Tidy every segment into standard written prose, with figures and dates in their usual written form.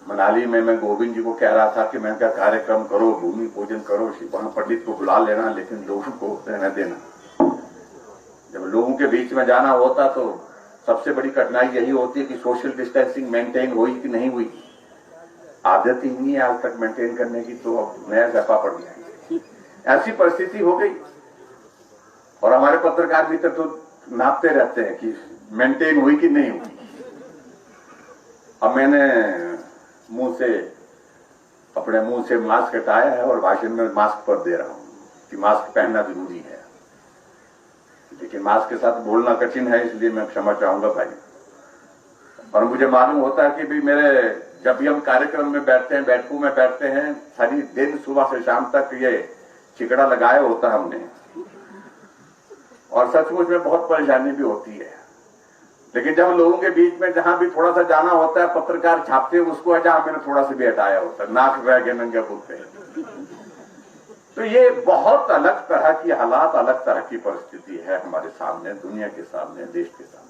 मनाली में मैं गोविंद जी को कह रहा था कि मैं क्या कार्यक्रम करो, भूमि पूजन करो, वहां पंडित को बुला लेना, लेकिन लोगों को रहने देना। जब लोगों के बीच में जाना होता तो सबसे बड़ी कठिनाई यही होती है कि सोशल डिस्टेंसिंग मेंटेन हुई कि नहीं हुई। आदत ही नहीं है आज तक मेंटेन करने की, तो अब नया जपा पड़ गया। ऐसी परिस्थिति हो गई और हमारे पत्रकार मित्र तो नापते रहते हैं कि मेंटेन हुई कि नहीं हुई। अब मैंने अपने मुंह से मास्क हटाया है और भाषण में मास्क पर दे रहा हूं कि मास्क पहनना जरूरी है, लेकिन मास्क के साथ बोलना कठिन है, इसलिए मैं क्षमा चाहूंगा भाई। और मुझे मालूम होता है कि भी जब भी हम कार्यक्रम में बैठते हैं, बैठकों में बैठते हैं, सारी दिन सुबह से शाम तक ये चिकड़ा लगाया होता है हमने, और सचमुच में बहुत परेशानी भी होती है। लेकिन जब लोगों के बीच में जहां भी थोड़ा सा जाना होता है, पत्रकार छापते हैं उसको है जहां मैंने थोड़ा सा भी हटाया होता है, नाक रह गए नंगे पुल। तो ये बहुत अलग तरह की हालात, अलग तरह की परिस्थिति है हमारे सामने, दुनिया के सामने, देश के सामने।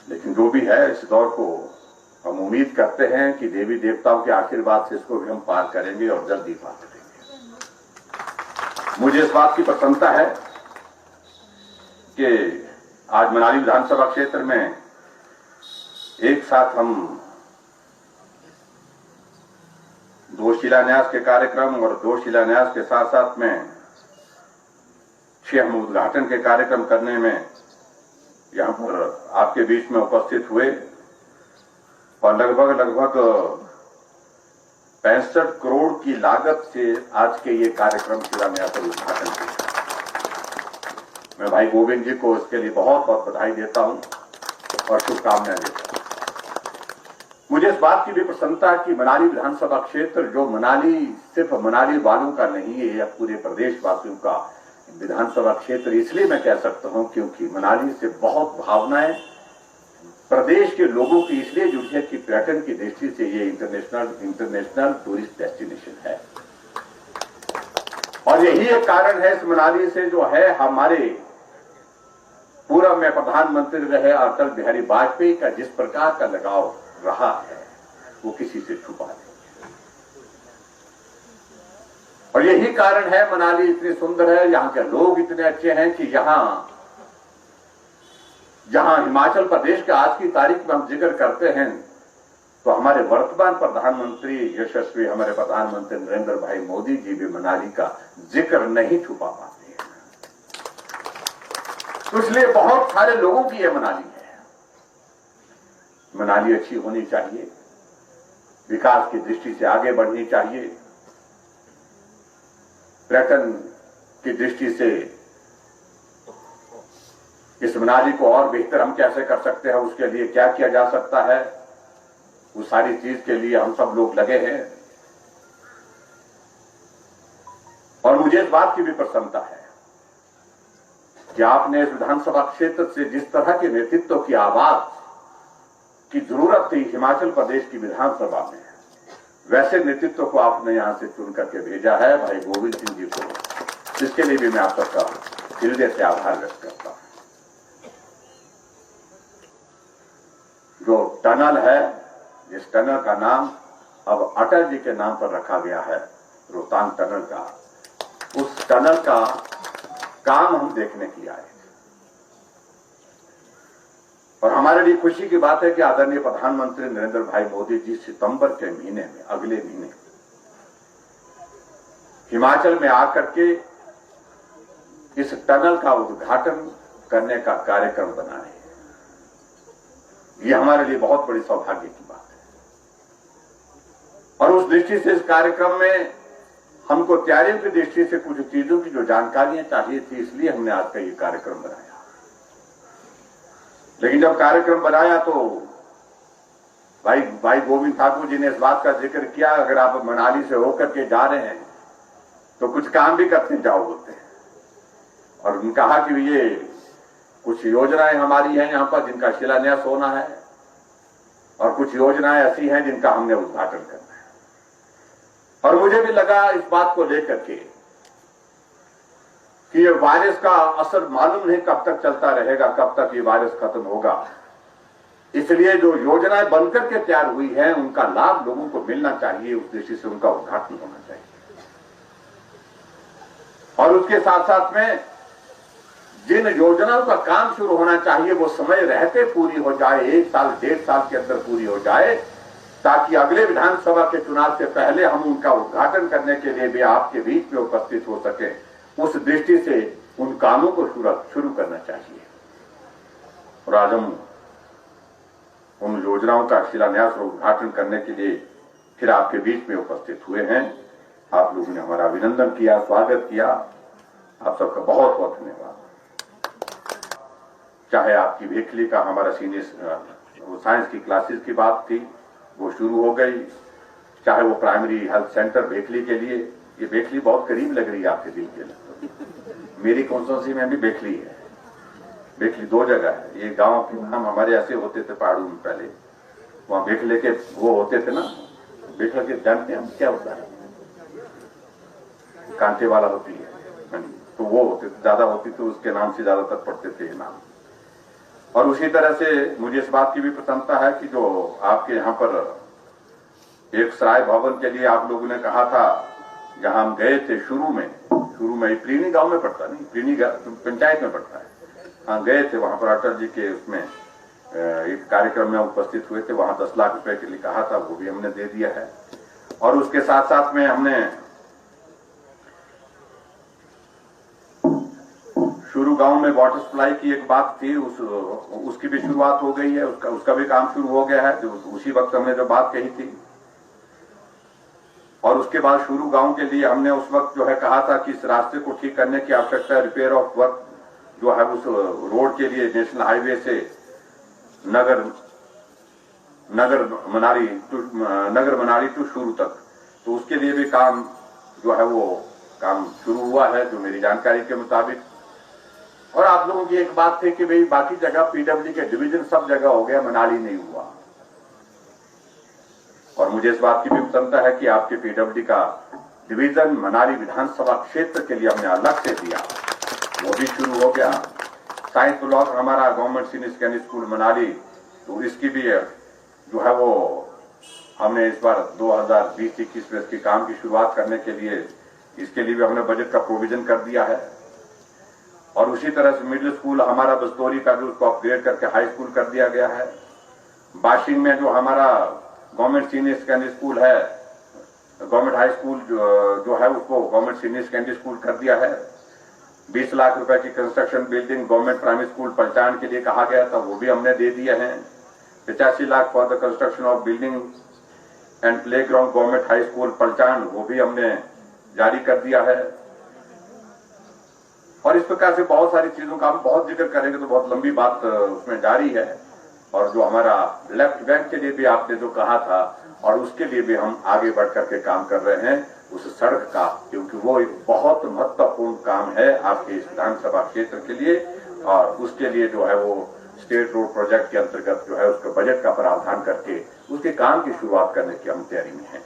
लेकिन जो भी है, इस दौर को हम उम्मीद करते हैं कि देवी देवताओं के आशीर्वाद से इसको भी हम पार करेंगे और जल्दी पार करेंगे। मुझे इस बात की प्रसन्नता है कि आज मनाली विधानसभा क्षेत्र में एक साथ हम 2 शिलान्यास के कार्यक्रम और 2 शिलान्यास के साथ साथ में 6 हम उद्घाटन के कार्यक्रम करने में यहां पर आपके बीच में उपस्थित हुए और लगभग 65 करोड़ की लागत से आज के ये कार्यक्रम शिलान्यास और उद्घाटन किया। मैं भाई गोविंद जी को इसके लिए बहुत बहुत बधाई देता हूं और शुभकामनाएं देता हूं। मुझे इस बात की भी प्रसन्नता है कि मनाली विधानसभा क्षेत्र, जो मनाली सिर्फ मनाली वालों का नहीं है, यह पूरे प्रदेश वासियों का विधानसभा क्षेत्र इसलिए मैं कह सकता हूं क्योंकि मनाली से बहुत भावनाएं प्रदेश के लोगों की इसलिए जुड़ी है कि पर्यटन की दृष्टि से ये इंटरनेशनल टूरिस्ट डेस्टिनेशन है। और यही एक कारण है, इस मनाली से जो है हमारे पूर्व में प्रधानमंत्री रहे अटल बिहारी वाजपेयी का जिस प्रकार का लगाव रहा है, वो किसी से छुपा नहीं। और यही कारण है मनाली इतनी सुंदर है, यहां के लोग इतने अच्छे हैं कि जहां हिमाचल प्रदेश का आज की तारीख में हम जिक्र करते हैं तो हमारे वर्तमान प्रधानमंत्री यशस्वी हमारे प्रधानमंत्री नरेंद्र भाई मोदी जी भी मनाली का जिक्र नहीं छुपा पाते हैं। तो इसलिए बहुत सारे लोगों की यह मनाली है। मनाली अच्छी होनी चाहिए, विकास की दृष्टि से आगे बढ़नी चाहिए, पर्यटन की दृष्टि से इस मनाली को और बेहतर हम कैसे कर सकते हैं, उसके लिए क्या किया जा सकता है, उस सारी चीज के लिए हम सब लोग लगे हैं। और मुझे इस बात की भी प्रसन्नता है कि आपने इस विधानसभा क्षेत्र से जिस तरह के नेतृत्व की आवाज की जरूरत थी हिमाचल प्रदेश की विधानसभा में, वैसे नेतृत्व को आपने यहां से चुन करके भेजा है भाई गोविंद सिंह जी को। इसके लिए भी मैं आप सबका हृदय से आभार व्यक्त करता हूं। जो टनल है, जिस टनल का नाम अब अटल जी के नाम पर रखा गया है, रोहतांग टनल का, उस टनल का काम हम देखने के लिए आए और हमारे लिए खुशी की बात है कि आदरणीय प्रधानमंत्री नरेंद्र भाई मोदी जी सितंबर के महीने में, अगले महीने हिमाचल में आकर के इस टनल का उद्घाटन करने का कार्यक्रम बना रहे हैं। यह हमारे लिए बहुत बड़ी सौभाग्य की बात है और उस दृष्टि से इस कार्यक्रम में हमको तैयारियों की दृष्टि से कुछ चीजों की जो जानकारियां चाहिए थी, इसलिए हमने आज का ये कार्यक्रम बनाया। लेकिन जब कार्यक्रम बनाया तो भाई गोविंद ठाकुर जी ने इस बात का जिक्र किया, अगर आप मनाली से होकर के जा रहे हैं तो कुछ काम भी करते जाओ बोलते हैं। और उन्होंने कहा कि ये कुछ योजनाएं हमारी हैं यहां पर जिनका शिलान्यास होना है और कुछ योजनाएं ऐसी हैं जिनका हमने उद्घाटन करना है। और मुझे भी लगा इस बात को लेकर के कि ये वायरस का असर मालूम नहीं कब तक चलता रहेगा, कब तक ये वायरस खत्म होगा। इसलिए जो योजनाएं बनकर के तैयार हुई हैं उनका लाभ लोगों को मिलना चाहिए, उस दृष्टि से उनका उद्घाटन होना चाहिए। और उसके साथ साथ में जिन योजनाओं का काम शुरू होना चाहिए वो समय रहते पूरी हो जाए, 1 साल 1.5 साल के अंदर पूरी हो जाए, ताकि अगले विधानसभा के चुनाव से पहले हम उनका उद्घाटन करने के लिए भी आपके बीच में उपस्थित हो सके। उस दृष्टि से उन कामों को शुरू करना चाहिए। और आज हम उन योजनाओं का शिलान्यास और उद्घाटन करने के लिए फिर आपके बीच में उपस्थित हुए हैं। आप लोगों ने हमारा अभिनंदन किया, स्वागत किया, आप सबका बहुत बहुत धन्यवाद। चाहे आपकी भेखली का हमारा सीनियर साइंस की क्लासेस की बात थी, वो शुरू हो गई, चाहे वो प्राइमरी हेल्थ सेंटर भेखली के लिए, ये भेखली बहुत करीब लग रही है आपके दिल के लिए। मेरी कॉन्स्टिट्यूंसी में भी भेखली है, भेखली 2 जगह है। ये गांव के नाम हमारे ऐसे होते थे पहाड़ों में पहले, वहां भेखले के वो होते थे ना, भेखले के जानते हैं हम क्या होता है, कांटे वाला होती है, तो वो होते ज्यादा होती तो उसके नाम से ज्यादातर पढ़ते थे ये नाम। और उसी तरह से मुझे इस बात की भी प्रसन्नता है कि जो आपके यहाँ पर एक सराय भवन के लिए आप लोगों ने कहा था, जहां हम गए थे शुरू में प्रीनी गांव में पड़ता, नहीं प्रीनी पंचायत में पड़ता है, हाँ गए थे वहां पर अटल जी के उसमें एक कार्यक्रम में उपस्थित हुए थे, वहां 10 लाख रुपए के लिए कहा था, वो भी हमने दे दिया है। और उसके साथ साथ में हमने शुरू गांव में वाटर सप्लाई की एक बात थी, उसकी भी शुरुआत हो गई है, उसका भी काम शुरू हो गया है, जो उसी वक्त हमने जो बात कही थी। और उसके बाद शुरू गांव के लिए हमने उस वक्त जो है कहा था कि इस रास्ते को ठीक करने की आवश्यकता है, रिपेयर ऑफ वर्क जो है उस रोड के लिए नेशनल हाईवे से नगर मनाली टू शुरू तक, तो उसके लिए भी काम जो है वो काम शुरू हुआ है, जो मेरी जानकारी के मुताबिक। और आप लोगों की एक बात थी कि भाई बाकी जगह पीडब्ल्यू के डिवीजन सब जगह हो गया, मनाली नहीं हुआ। और मुझे इस बात की भी प्रसन्नता है कि आपके पीडब्ल्यू का डिवीजन मनाली विधानसभा क्षेत्र के लिए हमने अलग से दिया, वो भी शुरू हो गया। साइंस ब्लॉक हमारा government senior secondary school Manali, तो इसकी भी जो है वो हमने इस बार 2020-21 में इसके काम की शुरुआत करने के लिए, इसके लिए भी हमने बजट का प्रोविजन कर दिया है। और उसी तरह से मिडिल स्कूल हमारा बस्तौरी का जो उसको अपग्रेड करके हाई स्कूल कर दिया गया है। बाशिंग में जो हमारा गवर्नमेंट सीनियर सेकेंडरी स्कूल है, गवर्नमेंट हाई स्कूल जो है उसको गवर्नमेंट सीनियर सेकेंडरी स्कूल कर दिया है। 20 लाख रुपए की construction building government primary school Palchan के लिए कहा गया था, वो भी हमने दे दिए हैं। 85 lakh for the construction of building and play ground government high school Palchan, वो भी हमने जारी कर दिया है। और इस प्रकार से बहुत सारी चीजों का हम बहुत जिक्र करेंगे तो बहुत लंबी बात उसमें जारी है। और जो हमारा लेफ्ट बैंक के लिए भी आपने जो कहा था, और उसके लिए भी हम आगे बढ़ करके काम कर रहे हैं उस सड़क का, क्योंकि वो एक बहुत महत्वपूर्ण काम है आपके इस विधानसभा क्षेत्र के लिए। और उसके लिए जो है वो स्टेट रोड प्रोजेक्ट के अंतर्गत जो है उसके बजट का प्रावधान करके उसके काम की शुरुआत करने की हम तैयारी में हैं।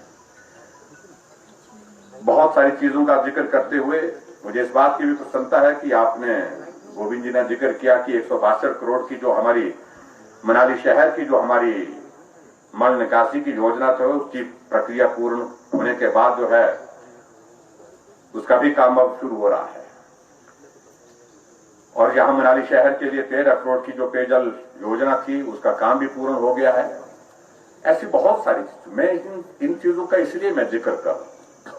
बहुत सारी चीजों का जिक्र करते हुए मुझे इस बात की भी प्रसन्नता है कि आपने, गोविंद जी ने जिक्र किया कि 162 करोड़ की जो हमारी मनाली शहर की जो हमारी मल निकासी की योजना थी, उसकी प्रक्रिया पूर्ण होने के बाद जो है उसका भी काम अब शुरू हो रहा है। और यहां मनाली शहर के लिए 13 करोड़ की जो पेयजल योजना थी उसका काम भी पूर्ण हो गया है। ऐसी बहुत सारी चीज, मैं इन चीजों का इसलिए मैं जिक्र कर,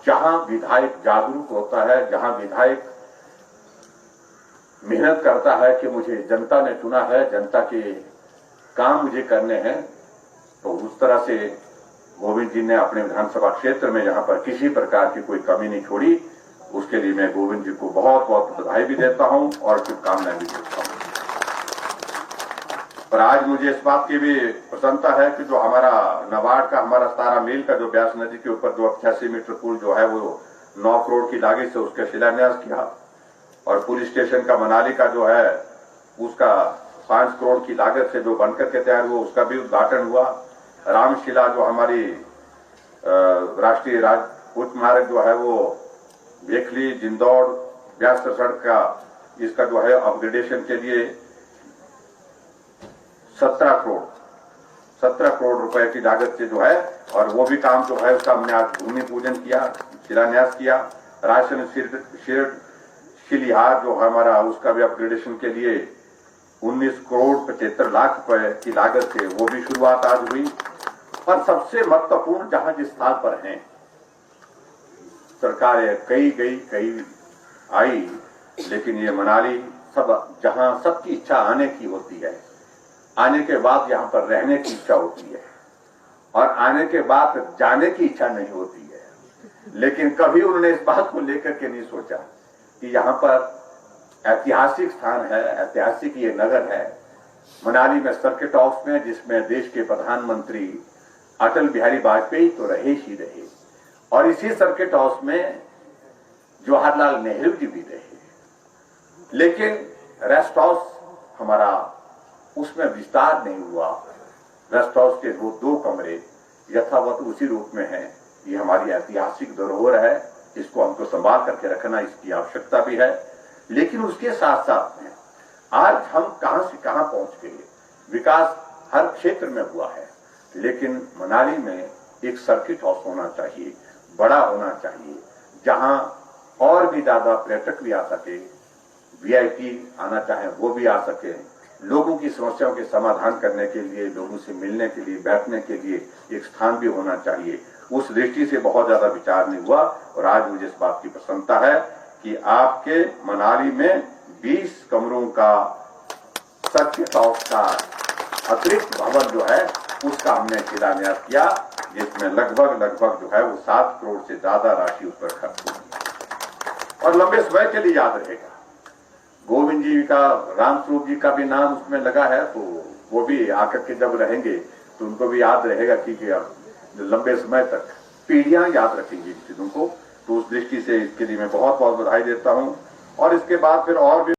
जहां विधायक जागरूक होता है, जहां विधायक मेहनत करता है कि मुझे जनता ने चुना है, जनता के काम मुझे करने हैं, तो उस तरह से गोविंद जी ने अपने विधानसभा क्षेत्र में जहां पर किसी प्रकार की कोई कमी नहीं छोड़ी, उसके लिए मैं गोविंद जी को बहुत बहुत बधाई भी देता हूं और शुभकामनाएं भी देता हूं। और आज मुझे इस बात की भी प्रसन्नता है कि जो हमारा नबार्ड का हमारा 17 मील का जो ब्यास नदी के ऊपर जो 88 मीटर पुल जो है वो 9 करोड़ की लागत से उसका शिलान्यास किया। और पुलिस स्टेशन का मनाली का जो है उसका 5 करोड़ की लागत से जो बनकर के तैयार हुआ उसका भी उद्घाटन हुआ। रामशिला जो हमारी राष्ट्रीय उच्च मार्ग जो है वो भेखली, जिंदौड़, व्यास सड़क का इसका जो है अपग्रेडेशन के लिए 17 करोड़ रुपए की लागत से जो है, और वो भी काम जो है उसका हमने आज भूमि पूजन किया, शिलान्यास किया। राशन शेड शिलिहार जो हमारा उसका भी अपग्रेडेशन के लिए 19 करोड़ 75 लाख रुपए की लागत से वो भी शुरुआत आज हुई। और सबसे महत्वपूर्ण जहां जिस स्थान पर हैं सरकारें कई आई, लेकिन ये मनाली सब जहां सबकी इच्छा आने की होती है, आने के बाद यहां पर रहने की इच्छा होती है और आने के बाद जाने की इच्छा नहीं होती है, लेकिन कभी उन्होंने इस बात को लेकर के नहीं सोचा कि यहां पर ऐतिहासिक स्थान है, ऐतिहासिक ये नगर है मनाली में, सर्किट हाउस में, जिसमें देश के प्रधानमंत्री अटल बिहारी वाजपेयी तो रहे ही रहे, और इसी सर्किट हाउस में जवाहरलाल नेहरू जी भी रहे। लेकिन रेस्ट हाउस हमारा उसमें विस्तार नहीं हुआ। रेस्ट हाउस के वो 2 कमरे यथावत उसी रूप में हैं। ये हमारी ऐतिहासिक धरोहर है, इसको हमको संभाल करके रखना, इसकी आवश्यकता भी है। लेकिन उसके साथ साथ में आज हम कहां से कहां पहुंच गए, विकास हर क्षेत्र में हुआ है, लेकिन मनाली में एक सर्किट हाउस होना चाहिए, बड़ा होना चाहिए, जहां और भी ज्यादा पर्यटक भी आ सके, वीआईपी आना चाहे वो भी आ सके, लोगों की समस्याओं के समाधान करने के लिए, लोगों से मिलने के लिए, बैठने के लिए एक स्थान भी होना चाहिए। उस दृष्टि से बहुत ज्यादा विचार नहीं हुआ, और आज मुझे इस बात की प्रसन्नता है कि आपके मनाली में 20 कमरों का सर्किट हाउस का अतिरिक्त भवन जो है उसका हमने शिलान्यास किया, जिसमें लगभग जो है वो 7 करोड़ से ज्यादा राशि उस पर खर्च हुई और लंबे समय के लिए याद रहेगा। गोविंद जी का, रामस्वरूप जी का भी नाम उसमें लगा है, तो वो भी आकर के जब रहेंगे तो उनको भी याद रहेगा कि लंबे समय तक पीढ़ियां याद रखेंगी इन चीजों को। तो उस दृष्टि से इसके लिए मैं बहुत बहुत बधाई देता हूं। और इसके बाद फिर और भी